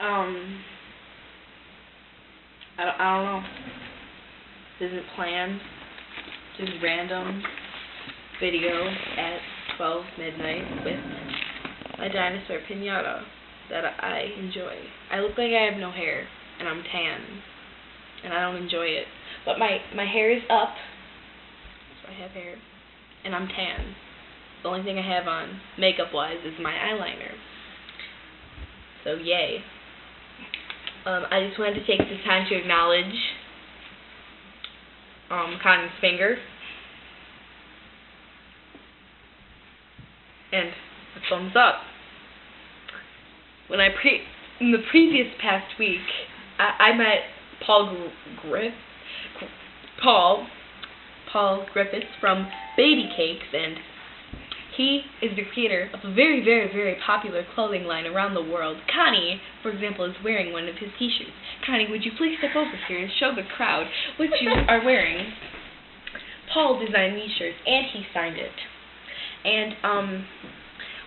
Um, I don't know. This isn't planned. Just random video at 12 midnight with my dinosaur pinata that I enjoy. I look like I have no hair, and I'm tan, and I don't enjoy it. But my hair is up, so I have hair, and I'm tan. The only thing I have on, makeup-wise, is my eyeliner. So, yay. I just wanted to take this time to acknowledge Connie's finger and a thumbs up. When in the previous past week, I met Paul Griffiths from Baby Cakes, and he is the creator of a very, very, very popular clothing line around the world. Connie, for example, is wearing one of his t-shirts. Connie, would you please step over here and show the crowd what you are wearing? Paul designed these shirts, and he signed it. And,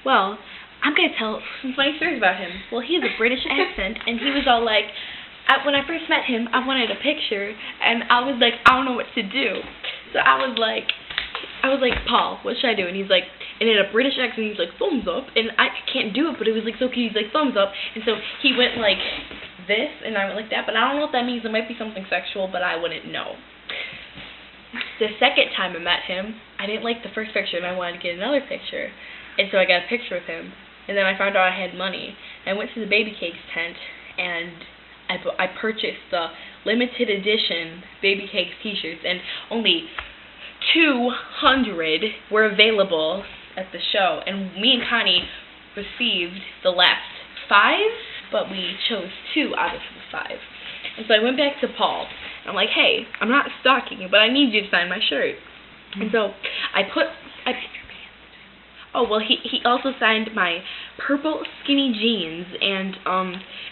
well, I'm going to tell some funny stories about him. Well, he has a British accent, and he was all like, when I first met him, I wanted a picture, and I was like, I don't know what to do. So I was like, Paul, what should I do? And he's like, and in a British accent, he's like, thumbs up, and I can't do it, but it was like so cute. He's like, thumbs up, and so he went like this, and I went like that, but I don't know what that means. It might be something sexual, but I wouldn't know. The second time I met him, I didn't like the first picture, and I wanted to get another picture, and so I got a picture with him, and then I found out I had money. I went to the Baby Cakes tent, and I purchased the limited edition Baby Cakes t-shirts, and only 200 were available at the show, and me and Connie received the last 5, but we chose 2 out of the 5. And so I went back to Paul, and I'm like, hey, I'm not stalking you, but I need you to sign my shirt. And so he also signed my purple skinny jeans, and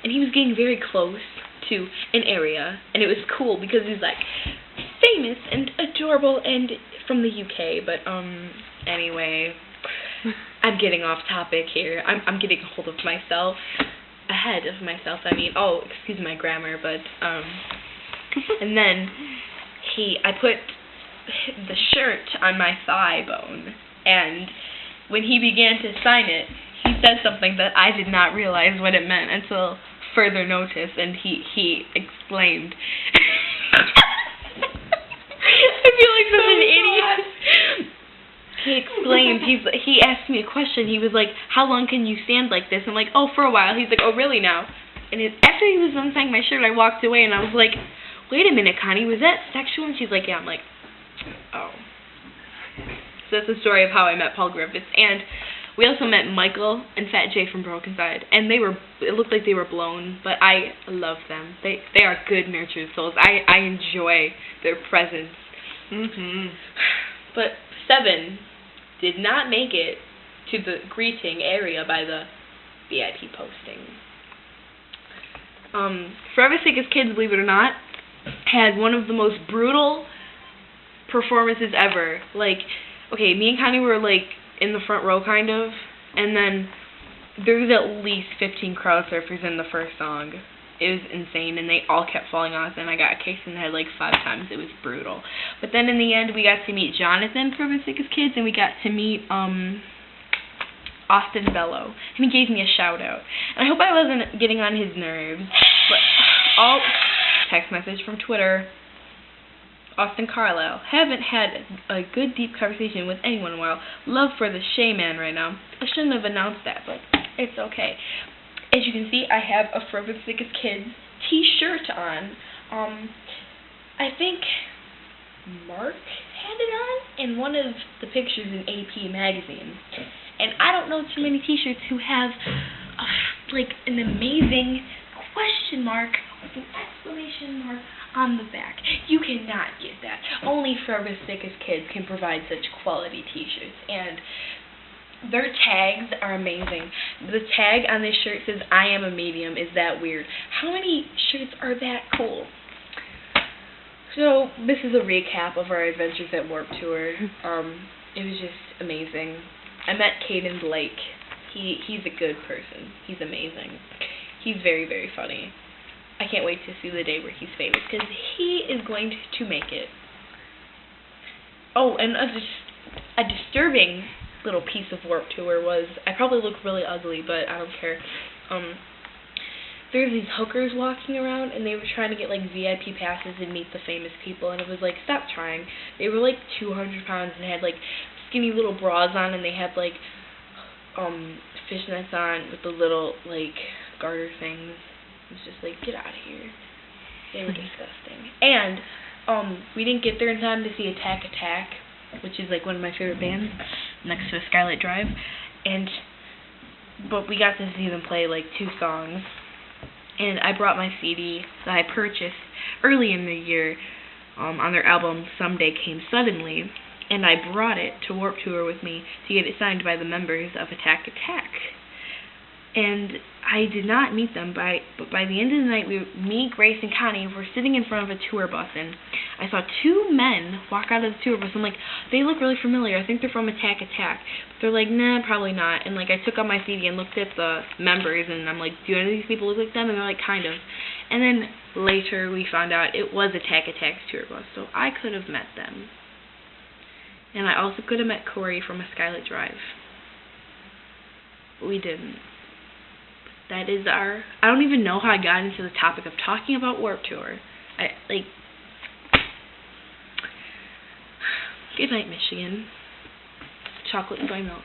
he was getting very close to an area, and it was cool because he's like famous and adorable and from the UK, but anyway, I'm getting off topic here. I'm getting a hold of myself, ahead of myself. I mean, excuse my grammar, but and then I put the shirt on my thigh bone, and when he began to sign it, he said something that I did not realize what it meant until further notice, and he exclaimed, I feel like such an idiot. He exclaimed, he asked me a question. He was like, how long can you stand like this? I'm like, oh, for a while. He's like, oh, really now? And after he was done signing my shirt, I walked away, and I was like, wait a minute, Connie, was that sexual? And she's like, yeah. I'm like, oh. So that's the story of how I met Paul Griffiths. And we also met Michael and Fat Jay from Broken Side, and it looked like they were blown, but I love them. They are good, nurtured souls. I enjoy their presence. But 7 did not make it to the greeting area by the VIP posting. Forever Sick as Kids, believe it or not, had one of the most brutal performances ever. Like, okay, me and Connie were like in the front row kind of, and then there was at least 15 crowd surfers in the first song. It was insane, and they all kept falling off, and I got kicked in the head like 5 times. It was brutal. But then in the end, we got to meet Jonathan from Sick as Kids, and we got to meet Austin Bello, and he gave me a shout out. And I hope I wasn't getting on his nerves, but text message from Twitter, Austin Carlisle. Haven't had a good deep conversation with anyone in a while. Love for the Shay Man right now. I shouldn't have announced that, but it's okay. As you can see, I have a Forever Sick as Kids t-shirt on. I think Mark had it on in one of the pictures in AP magazine. And I don't know too many t-shirts who have like an amazing question mark with an exclamation mark on the back. You cannot get that. Only Forever Sick as Kids can provide such quality t-shirts, and their tags are amazing. The tag on this shirt says, I am a medium. Is that weird? How many shirts are that cool? So, this is a recap of our adventures at Warped Tour. It was just amazing. I met Caden Blake. He's a good person. He's amazing. He's very, very funny. I can't wait to see the day where he's famous, because he is going to make it. Oh, and a disturbing little piece of Warped Tour was, I probably look really ugly, but I don't care. There's these hookers walking around, and they were trying to get, like, VIP passes and meet the famous people, and it was like, stop trying. They were, like, 200 pounds and had, like, skinny little bras on, and they had, like, fishnets on with the little, like, garter things. It was just like, get out of here. They were disgusting. And, we didn't get there in time to see Attack Attack, which is, like, one of my favorite bands, next to Skylight Drive, but we got to see them play, like, 2 songs. And I brought my CD that I purchased early in the year on their album Someday Came Suddenly, and I brought it to Warped Tour with me to get it signed by the members of Attack Attack. And I did not meet them, but by the end of the night, me, Grace, and Connie were sitting in front of a tour bus, and I saw 2 men walk out of the tour bus. I'm like, they look really familiar. I think they're from Attack Attack. But they're like, nah, probably not. And, like, I took out my CD and looked at the members, and I'm like, do any of these people look like them? And they're like, kind of. And then later we found out it was Attack Attack's tour bus, so I could have met them. And I also could have met Corey from A Skylight Drive. But we didn't. That is I don't even know how I got into the topic of talking about Warped Tour. Good night, Michigan. Chocolate and soy milk.